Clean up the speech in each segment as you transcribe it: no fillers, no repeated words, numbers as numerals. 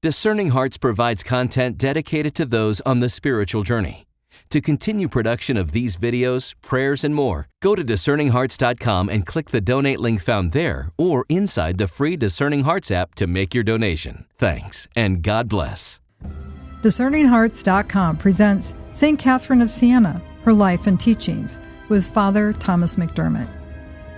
Discerning Hearts provides content dedicated to those on the spiritual journey. To continue production of these videos, prayers, and more, go to discerninghearts.com and click the donate link found there or inside the free Discerning Hearts app to make your donation. Thanks, and God bless. DiscerningHearts.com presents St. Catherine of Siena, Her Life and Teachings, with Father Thomas McDermott.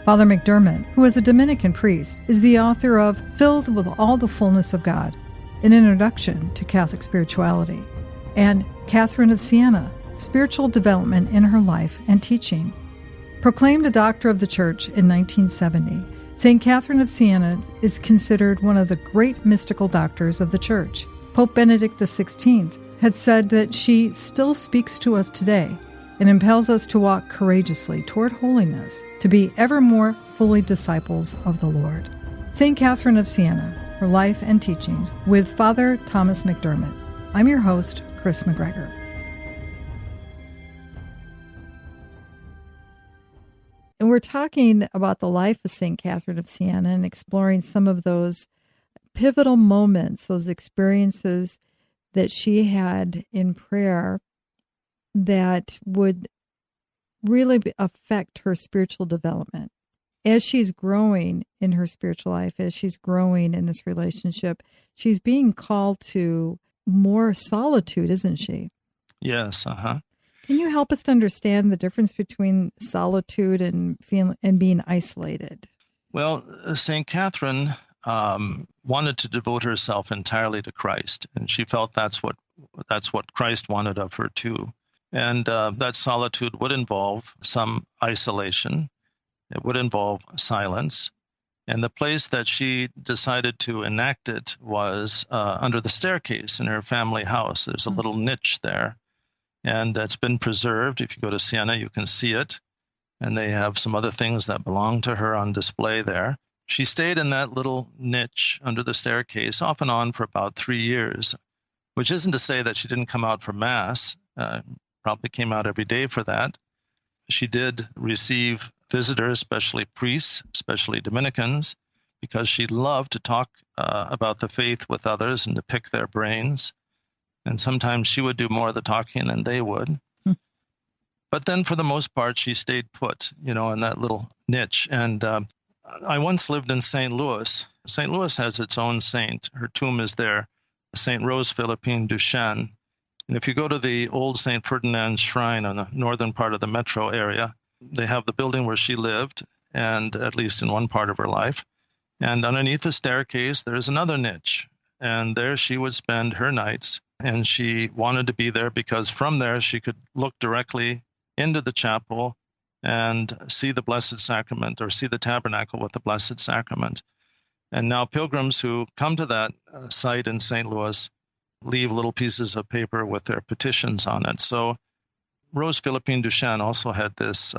Father McDermott, who is a Dominican priest, is the author of Filled with All the Fullness of God, an introduction to Catholic spirituality, and Catherine of Siena, Spiritual Development in Her Life and Teaching. Proclaimed a Doctor of the Church in 1970, St. Catherine of Siena is considered one of the great mystical doctors of the Church. Pope Benedict XVI had said that she still speaks to us today and impels us to walk courageously toward holiness, to be ever more fully disciples of the Lord. St. Catherine of Siena, Her Life and Teachings, with Father Thomas McDermott. I'm your host, Kris McGregor. And we're talking about the life of St. Catherine of Siena and exploring some of those pivotal moments, those experiences that she had in prayer that would really affect her spiritual development. As she's growing in her spiritual life, as she's growing in this relationship, she's being called to more solitude, isn't she? Yes, Can you help us to understand the difference between solitude and being isolated? Well, St. Catherine wanted to devote herself entirely to Christ, and she felt that's what Christ wanted of her too. And that solitude would involve some isolation. It would involve silence. And the place that she decided to enact it was under the staircase in her family house. There's a little niche there, and it's been preserved. If you go to Siena, you can see it. And they have some other things that belong to her on display there. She stayed in that little niche under the staircase off and on for about 3 years, which isn't to say that she didn't come out for Mass. Probably came out every day for that. She did receive visitors, especially priests, especially Dominicans, because she loved to talk about the faith with others and to pick their brains. And sometimes she would do more of the talking than they would. But then for the most part, she stayed put, in that little niche. And I once lived in St. Louis. St. Louis has its own saint. Her tomb is there, St. Rose Philippine Duchesne. And if you go to the old St. Ferdinand's Shrine on the northern part of the metro area, they have the building where she lived, and at least in one part of her life. And underneath the staircase, there's another niche. And there she would spend her nights. And she wanted to be there because from there she could look directly into the chapel and see the Blessed Sacrament, or see the tabernacle with the Blessed Sacrament. And now pilgrims who come to that site in St. Louis leave little pieces of paper with their petitions on it. So Rose Philippine Duchesne also had this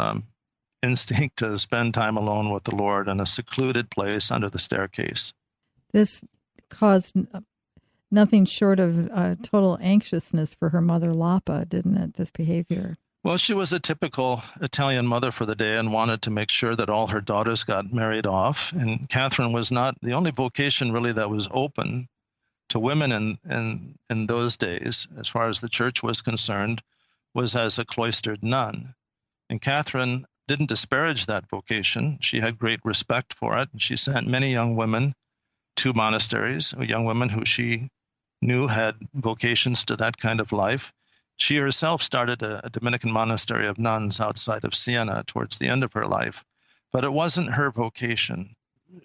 instinct to spend time alone with the Lord in a secluded place under the staircase. This caused nothing short of total anxiousness for her mother, 𝗏𝗏, didn't it, this behavior? Well, she was a typical Italian mother for the day and wanted to make sure that all her daughters got married off. And Catherine was not the only vocation really that was open to women in those days, as far as the church was concerned, was as a cloistered nun. And Catherine didn't disparage that vocation. She had great respect for it. And she sent many young women to monasteries, young women who she knew had vocations to that kind of life. She herself started a Dominican monastery of nuns outside of Siena towards the end of her life, but it wasn't her vocation.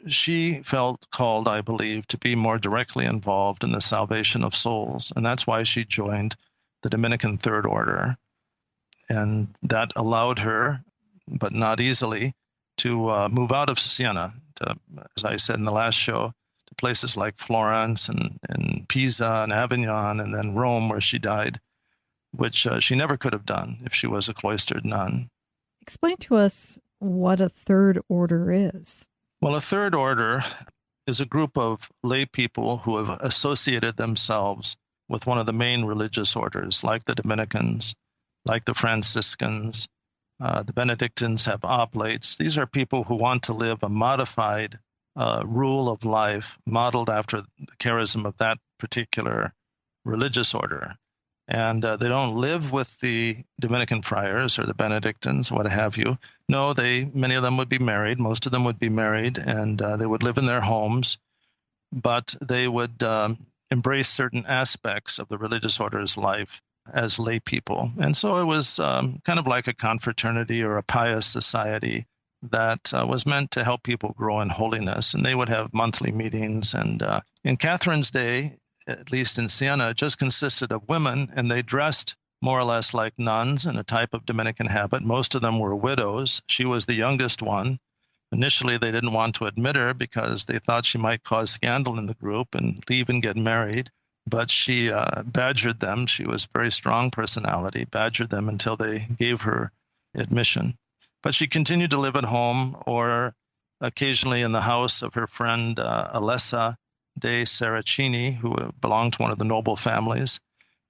She felt called, I believe, to be more directly involved in the salvation of souls, and that's why she joined the Dominican Third Order. And that allowed her, but not easily, to move out of Siena, to, as I said in the last show, to places like Florence and Pisa and Avignon, and then Rome, where she died, which she never could have done if she was a cloistered nun. Explain to us what a third order is. Well, a third order is a group of lay people who have associated themselves with one of the main religious orders, like the Dominicans, like the Franciscans. The Benedictines have oblates. These are people who want to live a modified rule of life modeled after the charism of that particular religious order. And they don't live with the Dominican friars or the Benedictines, what have you. No, many of them would be married. Most of them would be married, and they would live in their homes, but they would embrace certain aspects of the religious order's life as lay people. And so it was kind of like a confraternity or a pious society that was meant to help people grow in holiness. And they would have monthly meetings. And in Catherine's day, at least in Siena, it just consisted of women, and they dressed more or less like nuns in a type of Dominican habit. Most of them were widows. She was the youngest one. Initially, they didn't want to admit her because they thought she might cause scandal in the group and leave and get married. But she badgered them. She was a very strong personality, badgered them until they gave her admission. But she continued to live at home or occasionally in the house of her friend 𝗦𝗲𝗻𝗃 Saraceni, who belonged to one of the noble families.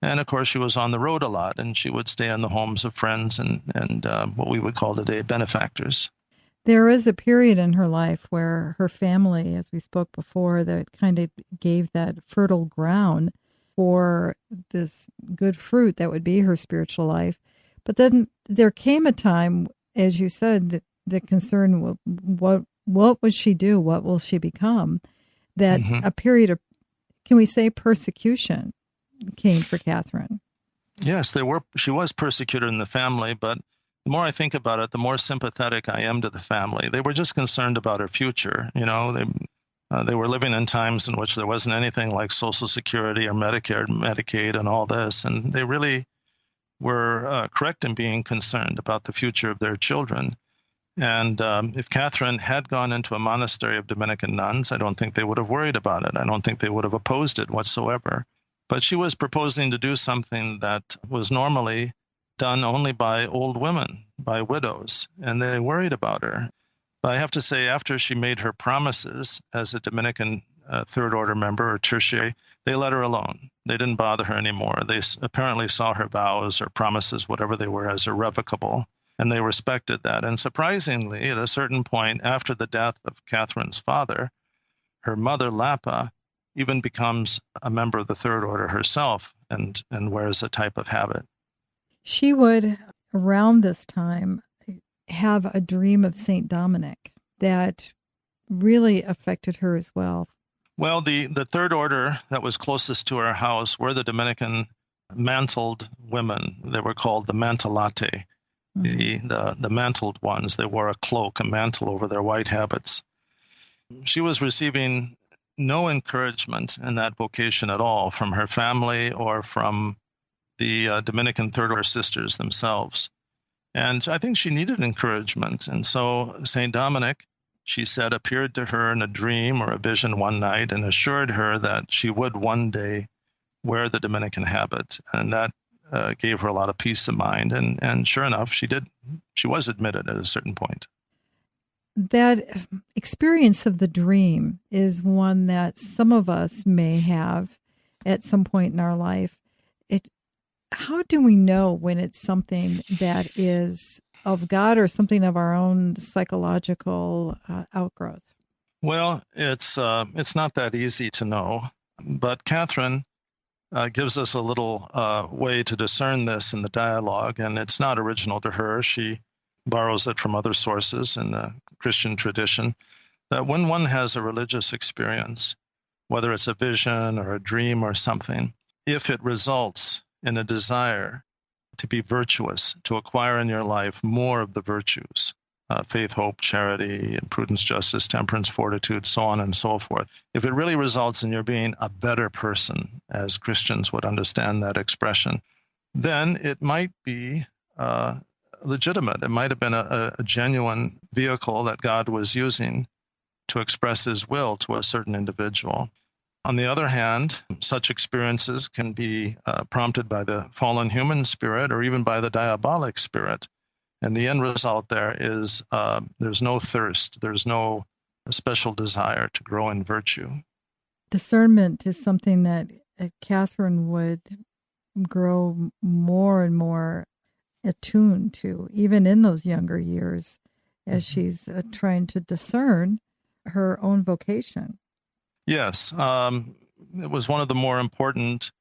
And of course, she was on the road a lot, and she would stay in the homes of friends and what we would call today benefactors. There is a period in her life where her family, as we spoke before, that kind of gave that fertile ground for this good fruit that would be her spiritual life. But then there came a time, as you said, that concerned what would she do? What will she become? That a period of, can we say, persecution came for Catherine. Yes, she was persecuted in the family, but the more I think about it, the more sympathetic I am to the family. They were just concerned about her future. You know, they were living in times in which there wasn't anything like Social Security or Medicare, Medicaid, and all this, and they really were correct in being concerned about the future of their children. And if Catherine had gone into a monastery of Dominican nuns, I don't think they would have worried about it. I don't think they would have opposed it whatsoever. But she was proposing to do something that was normally done only by old women, by widows, and they worried about her. But I have to say, after she made her promises as a Dominican Third Order member or tertiary, they let her alone. They didn't bother her anymore. They apparently saw her vows or promises, whatever they were, as irrevocable, and they respected that. And surprisingly, at a certain point after the death of Catherine's father, her mother, 𝗏𝗏, even becomes a member of the Third Order herself and wears a type of habit. She would, around this time, have a dream of St. Dominic that really affected her as well. Well, the Third Order that was closest to our house were the Dominican mantled women. They were called the 𝗏𝗏𝗏𝗏𝗏, the mantled ones. They wore a cloak, a mantle over their white habits. She was receiving no encouragement in that vocation at all from her family or from the Dominican Third Order sisters themselves. And I think she needed encouragement. And so St. Dominic, she said, appeared to her in a dream or a vision one night and assured her that she would one day wear the Dominican habit. And that gave her a lot of peace of mind. And sure enough, she did. She was admitted at a certain point. That experience of the dream is one that some of us may have at some point in our life. How do we know when it's something that is of God or something of our own psychological outgrowth? Well, it's not that easy to know, but Catherine gives us a little way to discern this in the dialogue, and it's not original to her. She borrows it from other sources in the Christian tradition, that when one has a religious experience, whether it's a vision or a dream or something, if it results in a desire to be virtuous, to acquire in your life more of the virtues, faith, hope, charity, and prudence, justice, temperance, fortitude, so on and so forth. If it really results in your being a better person, as Christians would understand that expression, then it might be legitimate. It might have been a genuine vehicle that God was using to express his will to a certain individual. On the other hand, such experiences can be prompted by the fallen human spirit or even by the diabolic spirit. And the end result there is there's no thirst, there's no special desire to grow in virtue. Discernment is something that Catherine would grow more and more attuned to, even in those younger years, as she's trying to discern her own vocation. Yes. it was one of the more important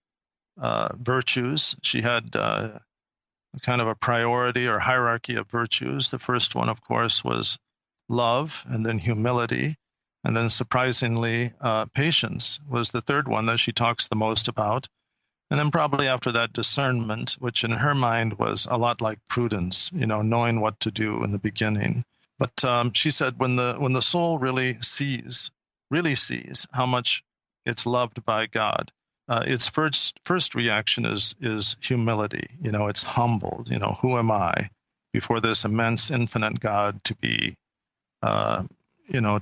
virtues. She had kind of a priority or hierarchy of virtues. The first one, of course, was love, and then humility, and then surprisingly, patience was the third one that she talks the most about. And then probably after that, discernment, which in her mind was a lot like prudence, knowing what to do in the beginning. But she said when the soul really sees how much it's loved by God, its first reaction is humility. It's humbled. Who am I before this immense, infinite God to be, to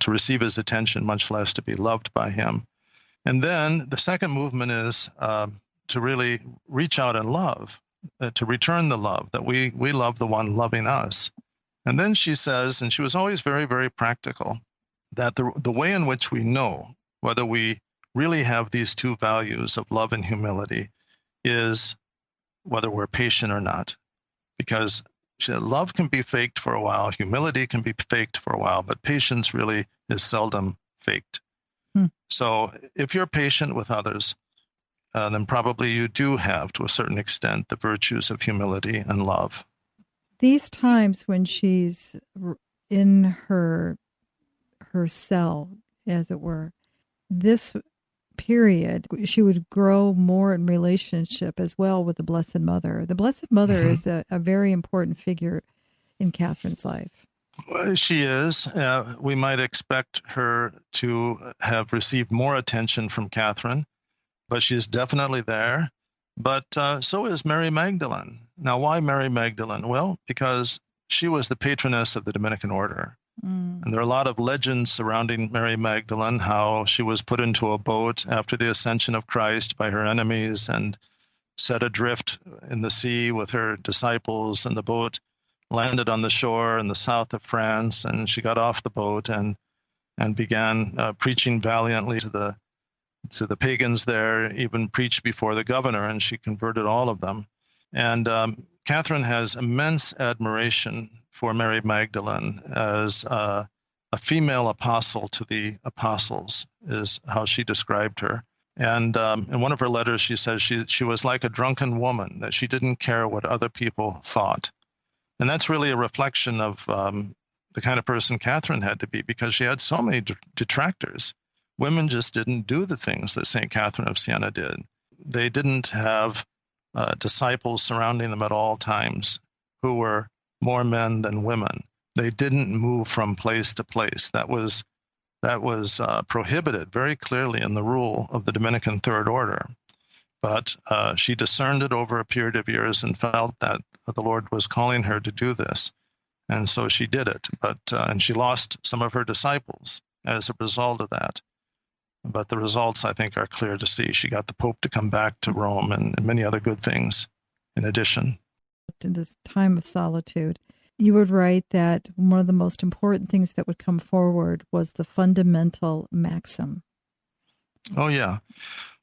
receive his attention, much less to be loved by him. And then the second movement is to really reach out and love, to return the love, that we love the one loving us. And then she says, and she was always very, very practical, that the way in which we know whether we really have these two values of love and humility is whether we're patient or not. Because she said, love can be faked for a while, humility can be faked for a while, but patience really is seldom faked. So if you're patient with others, then probably you do have, to a certain extent, the virtues of humility and love. These times when she's in her cell, as it were, this period, she would grow more in relationship as well with the Blessed Mother. The Blessed Mother is a very important figure in Catherine's life. Well, she is. We might expect her to have received more attention from Catherine, but she's definitely there. But so is Mary Magdalene. Now, why Mary Magdalene? Well, because she was the patroness of the Dominican order. And there are a lot of legends surrounding Mary Magdalene, how she was put into a boat after the ascension of Christ by her enemies and set adrift in the sea with her disciples, and the boat landed on the shore in the south of France, and she got off the boat and began preaching valiantly to the pagans there, even preached before the governor, and she converted all of them. And Catherine has immense admiration for Mary Magdalene as a female apostle to the apostles, is how she described her. And in one of her letters, she says she was like a drunken woman, that she didn't care what other people thought. And that's really a reflection of the kind of person Catherine had to be, because she had so many detractors. Women just didn't do the things that St. Catherine of Siena did. They didn't have disciples surrounding them at all times who were more men than women. They didn't move from place to place. That was prohibited very clearly in the rule of the Dominican Third Order. But she discerned it over a period of years and felt that the Lord was calling her to do this. And so she did it. And she lost some of her disciples as a result of that. But the results, I think, are clear to see. She got the Pope to come back to Rome and many other good things in addition. In this time of solitude, you would write that one of the most important things that would come forward was the fundamental maxim. Oh, yeah.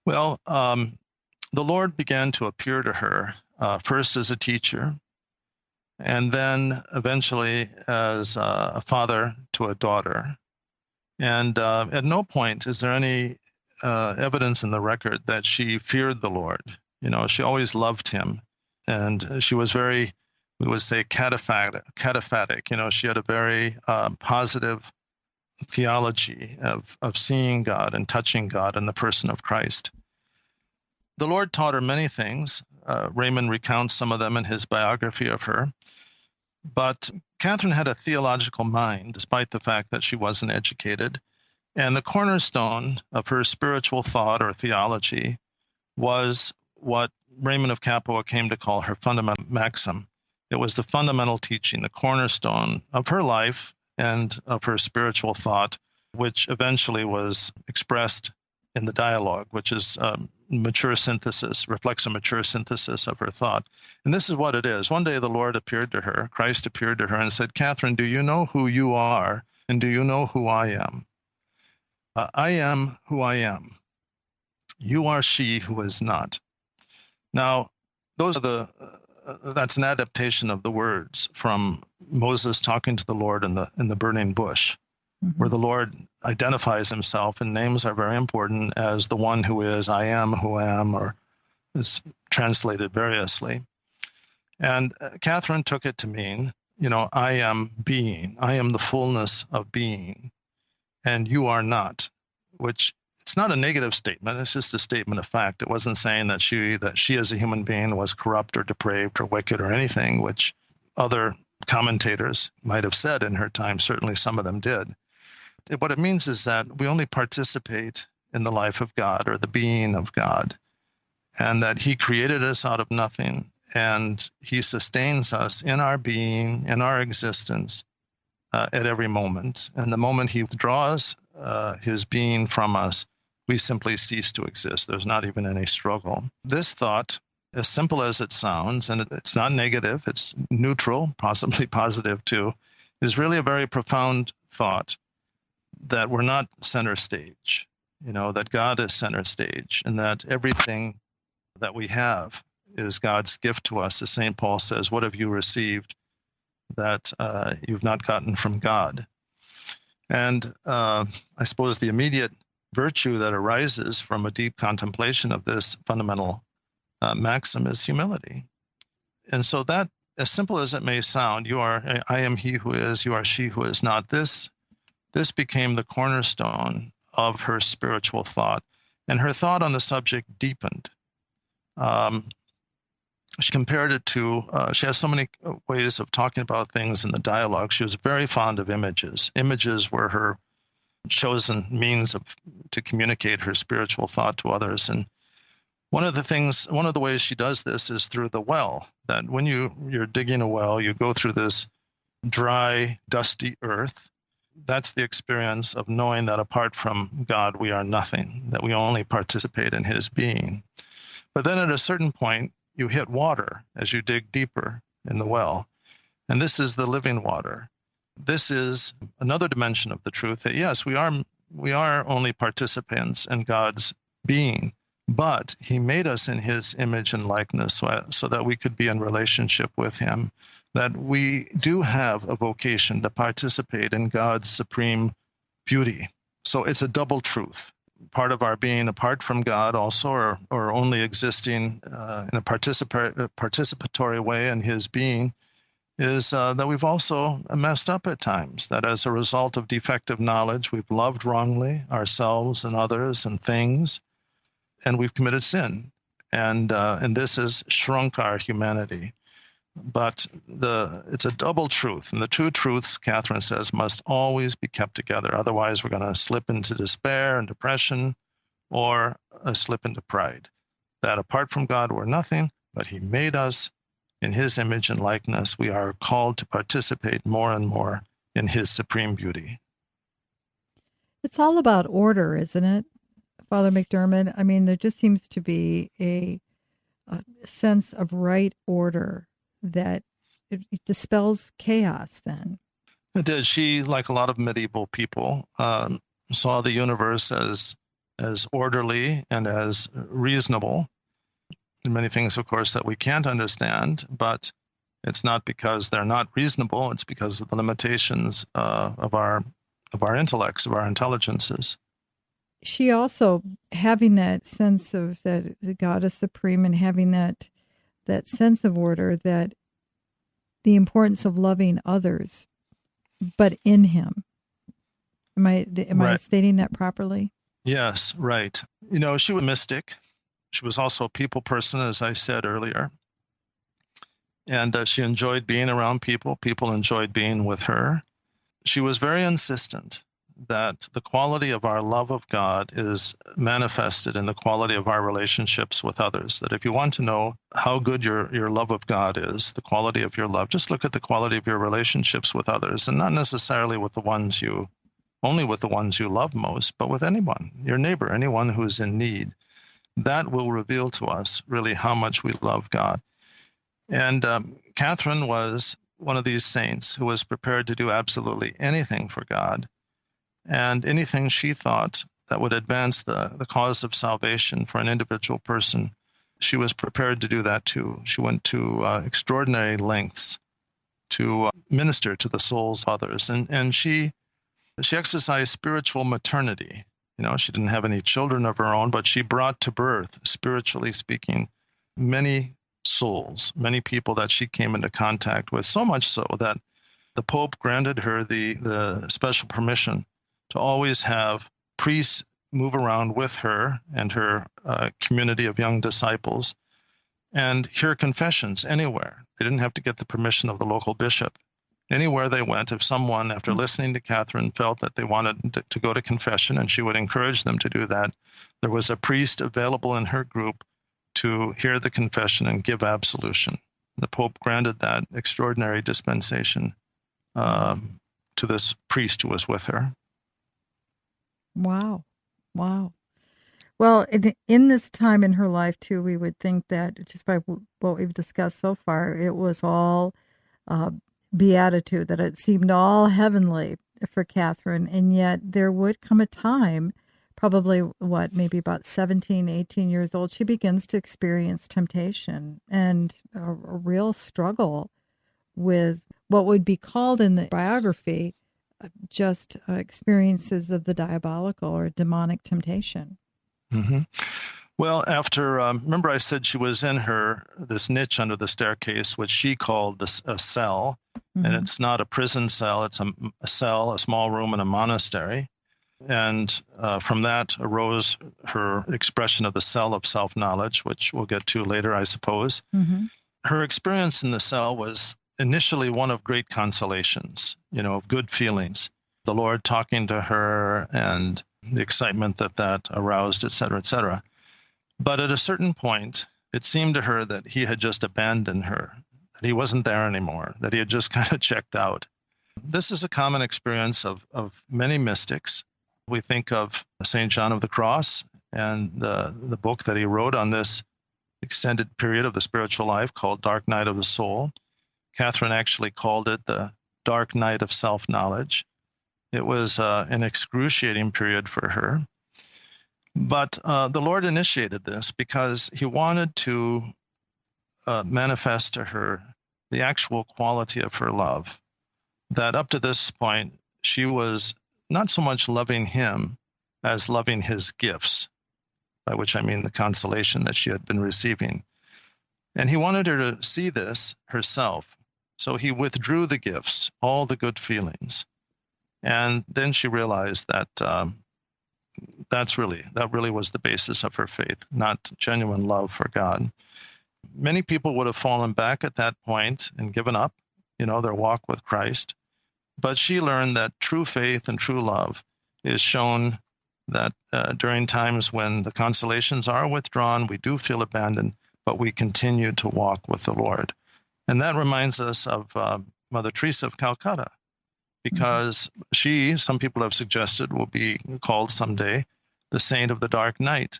Well, the Lord began to appear to her first as a teacher, and then eventually as a father to a daughter. And at no point is there any evidence in the record that she feared the Lord. She always loved him. And she was very, we would say, cataphatic. She had a very positive theology of seeing God and touching God in the person of Christ. The Lord taught her many things. Raymond recounts some of them in his biography of her. But Catherine had a theological mind, despite the fact that she wasn't educated. And the cornerstone of her spiritual thought or theology was what Raymond of Capua came to call her fundamental maxim. It was the fundamental teaching, the cornerstone of her life and of her spiritual thought, which eventually was expressed in the dialogue, which is mature synthesis, reflects a mature synthesis of her thought. And this is what it is. One day the Lord appeared to her, Christ appeared to her and said, "Catherine, do you know who you are, and do you know who I am? I am who I am. You are she who is not." Now, those are that's an adaptation of the words from Moses talking to the Lord in the burning bush, where the Lord identifies himself, and names are very important, as the one who is, I am who am, or is translated variously. And Catherine took it to mean, I am being. I am the fullness of being, and you are not, which it's not a negative statement. It's just a statement of fact. It wasn't saying that she as a human being was corrupt or depraved or wicked or anything, which other commentators might have said in her time. Certainly some of them did. What it means is that we only participate in the life of God, or the being of God, and that he created us out of nothing, and he sustains us in our being, in our existence, at every moment. And the moment he withdraws his being from us, we simply cease to exist. There's not even any struggle. This thought, as simple as it sounds, and it's not negative, it's neutral, possibly positive too, is really a very profound thought, that we're not center stage, that God is center stage, and that everything that we have is God's gift to us. As St. Paul says, what have you received that you've not gotten from God? And I suppose the immediate virtue that arises from a deep contemplation of this fundamental maxim is humility. And so that, as simple as it may sound, I am he who is, you are she who is not. This became the cornerstone of her spiritual thought, and her thought on the subject deepened. She compared it to, she has so many ways of talking about things in the dialogue. She was very fond of images. Images were her chosen means to communicate her spiritual thought to others. And one of the ways she does this is through the well, that when you're digging a well, you go through this dry, dusty earth. That's the experience of knowing that apart from God, we are nothing, that we only participate in his being. But then at a certain point, you hit water as you dig deeper in the well. And this is the living water. This is another dimension of the truth, that yes, we are only participants in God's being, but he made us in his image and likeness so that we could be in relationship with him, that we do have a vocation to participate in God's supreme beauty. So it's a double truth. Part of our being apart from God also, or only existing in a participatory way in his being, is that we've also messed up at times, that as a result of defective knowledge, we've loved wrongly ourselves and others and things, and we've committed sin. And this has shrunk our humanity. But it's a double truth. And the two truths, Catherine says, must always be kept together. Otherwise, we're going to slip into despair and depression, or slip into pride. That apart from God, we're nothing, but he made us in his image and likeness. We are called to participate more and more in his supreme beauty. It's all about order, isn't it, Father McDermott? I mean, there just seems to be a sense of right order that it dispels chaos then. It did. She, like a lot of medieval people, saw the universe as orderly and as reasonable. Many things, of course, that we can't understand, but it's not because they're not reasonable. It's because of the limitations of our intellects, of our intelligences. She also, having that sense of that God is supreme, and having that sense of order, that the importance of loving others, but in him. Am I stating that properly? Yes, right. She was a mystic. She was also a people person, as I said earlier. And she enjoyed being around people. People enjoyed being with her. She was very insistent that the quality of our love of God is manifested in the quality of our relationships with others. That if you want to know how good your love of God is, the quality of your love, just look at the quality of your relationships with others, and not necessarily only with the ones you love most, but with anyone, your neighbor, anyone who is in need. That will reveal to us really how much we love God. And Catherine was one of these saints who was prepared to do absolutely anything for God, and anything she thought that would advance the cause of salvation for an individual person, she was prepared to do that too. She went to extraordinary lengths to minister to the souls of others. And she She exercised spiritual maternity. She didn't have any children of her own, but she brought to birth, spiritually speaking, many souls, many people that she came into contact with, so much so that the Pope granted her the special permission to always have priests move around with her and her community of young disciples and hear confessions anywhere. They didn't have to get the permission of the local bishop. Anywhere they went, if someone, after listening to Catherine, felt that they wanted to go to confession, and she would encourage them to do that, there was a priest available in her group to hear the confession and give absolution. The Pope granted that extraordinary dispensation to this priest who was with her. Wow. Wow. Well, in this time in her life, too, we would think that just by what we've discussed so far, it was all beatitude, that it seemed all heavenly for Catherine. And yet there would come a time, probably maybe about 17, 18 years old, she begins to experience temptation and a real struggle with what would be called in the biography just experiences of the diabolical or demonic temptation. Mm-hmm. Well, after, remember I said she was in this niche under the staircase, which she called a cell, and it's not a prison cell, it's a cell, a small room in a monastery. And from that arose her expression of the cell of self-knowledge, which we'll get to later, I suppose. Mm-hmm. Her experience in the cell was initially one of great consolations, of good feelings. The Lord talking to her and the excitement that aroused, et cetera, et cetera. But at a certain point, it seemed to her that he had just abandoned her, that he wasn't there anymore, that he had just kind of checked out. This is a common experience of many mystics. We think of St. John of the Cross and the book that he wrote on this extended period of the spiritual life called Dark Night of the Soul. Catherine actually called it the dark night of self-knowledge. It was an excruciating period for her. But the Lord initiated this because he wanted to manifest to her the actual quality of her love, that up to this point, she was not so much loving him as loving his gifts, by which I mean the consolation that she had been receiving. And he wanted her to see this herself. So he withdrew the gifts, all the good feelings. And then she realized that that really was the basis of her faith, not genuine love for God. Many people would have fallen back at that point and given up, their walk with Christ. But she learned that true faith and true love is shown that during times when the consolations are withdrawn, we do feel abandoned, but we continue to walk with the Lord. And that reminds us of Mother Teresa of Calcutta, because she, some people have suggested, will be called someday the Saint of the Dark Night,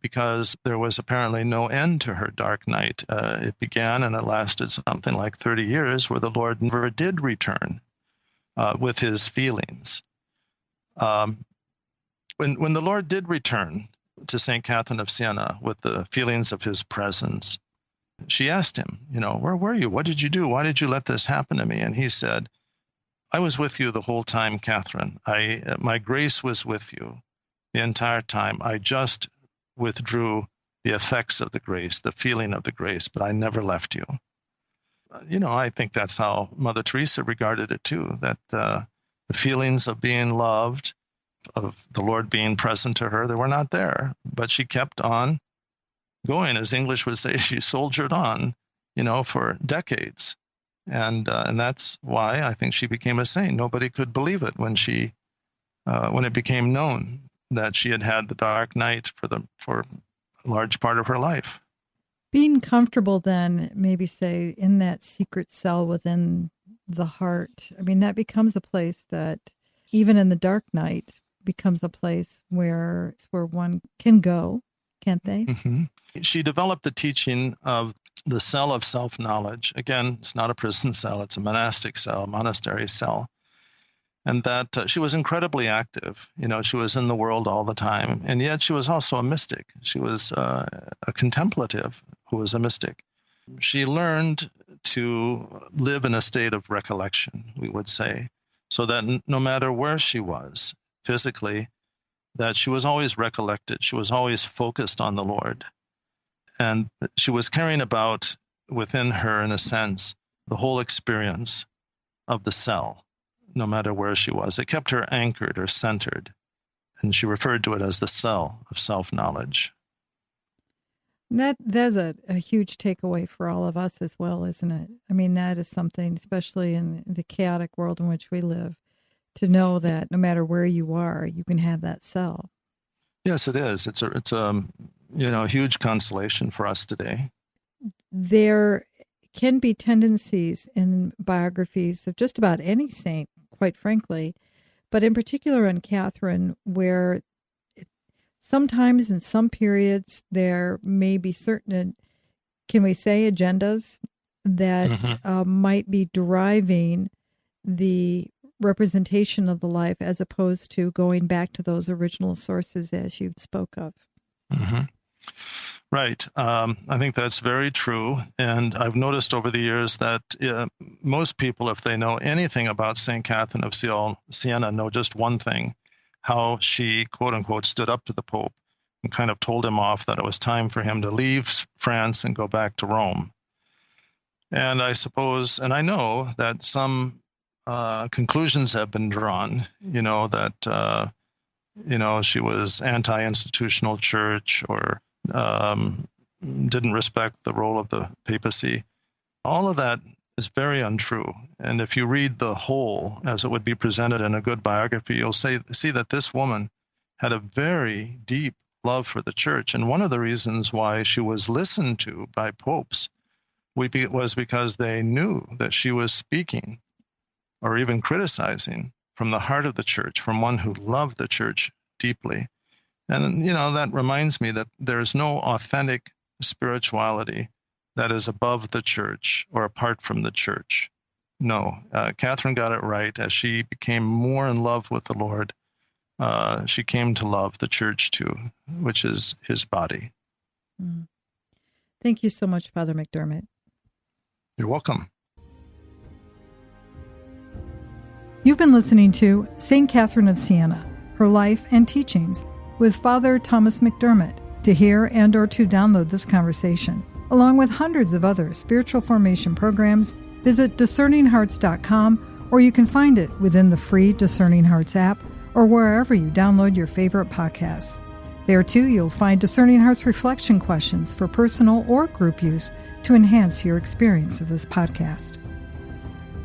because there was apparently no end to her dark night. It began and it lasted something like 30 years where the Lord never did return with his feelings. When the Lord did return to St. Catherine of Siena with the feelings of his presence, she asked him, where were you? What did you do? Why did you let this happen to me? And he said, I was with you the whole time, Catherine. My grace was with you the entire time. I just withdrew the effects of the grace, the feeling of the grace, but I never left you. I think that's how Mother Teresa regarded it too, that the feelings of being loved, of the Lord being present to her, they were not there, but she kept on going. As English would say, she soldiered on, for decades. And that's why I think she became a saint. Nobody could believe it when it became known that she had had the dark night for a large part of her life. Being comfortable then, maybe say, in that secret cell within the heart, that becomes a place that, even in the dark night, becomes a place where one can go, can't they? Mm-hmm. She developed the teaching of the cell of self-knowledge. Again, it's not a prison cell, it's a monastic cell, monastery cell. And that she was incredibly active. She was in the world all the time. And yet she was also a mystic. She was a contemplative who was a mystic. She learned to live in a state of recollection, we would say. so that no matter where she was physically, that she was always recollected. She was always focused on the Lord. And she was carrying about within her, in a sense, the whole experience of the cell, no matter where she was. It kept her anchored or centered. And she referred to it as the cell of self-knowledge. That's a huge takeaway for all of us as well, isn't it? I mean, that is something, especially in the chaotic world in which we live, to know that no matter where you are, you can have that cell. Yes, it is. It's a huge consolation for us today. There can be tendencies in biographies of just about any saint, quite frankly, but in particular on Catherine, where sometimes in some periods there may be certain, can we say, agendas that might be driving the representation of the life as opposed to going back to those original sources as you spoke of. Mm-hmm. Right. I think that's very true. And I've noticed over the years that most people, if they know anything about St. Catherine of Siena, know just one thing, how she, quote unquote, stood up to the Pope and kind of told him off that it was time for him to leave France and go back to Rome. And I suppose, and I know that some conclusions have been drawn, that, she was anti-institutional church or didn't respect the role of the papacy. All of that is very untrue. And if you read the whole, as it would be presented in a good biography, you'll see that this woman had a very deep love for the church. And one of the reasons why she was listened to by popes was because they knew that she was speaking or even criticizing from the heart of the church, from one who loved the church deeply. And, that reminds me that there is no authentic spirituality that is above the church or apart from the church. No, Catherine got it right. As she became more in love with the Lord, she came to love the church too, which is his body. Thank you so much, Father McDermott. You're welcome. You've been listening to St. Catherine of Siena, Her Life and Teachings, with Father Thomas McDermott. To hear and or to download this conversation, along with hundreds of other spiritual formation programs, visit discerninghearts.com, or you can find it within the free Discerning Hearts app or wherever you download your favorite podcasts. There, too, you'll find Discerning Hearts reflection questions for personal or group use to enhance your experience of this podcast.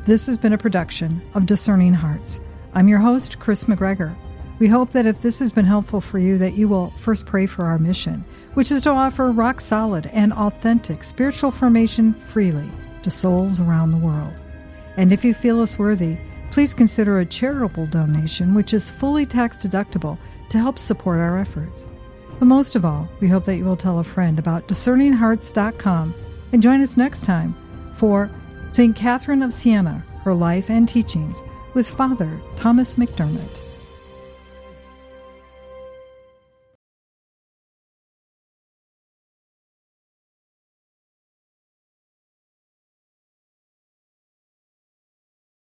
This has been a production of Discerning Hearts. I'm your host, Kris McGregor. We hope that if this has been helpful for you, that you will first pray for our mission, which is to offer rock-solid and authentic spiritual formation freely to souls around the world. And if you feel us worthy, please consider a charitable donation, which is fully tax-deductible, to help support our efforts. But most of all, we hope that you will tell a friend about discerninghearts.com and join us next time for St. Catherine of Siena, Her Life and Teachings, with Father Thomas McDermott.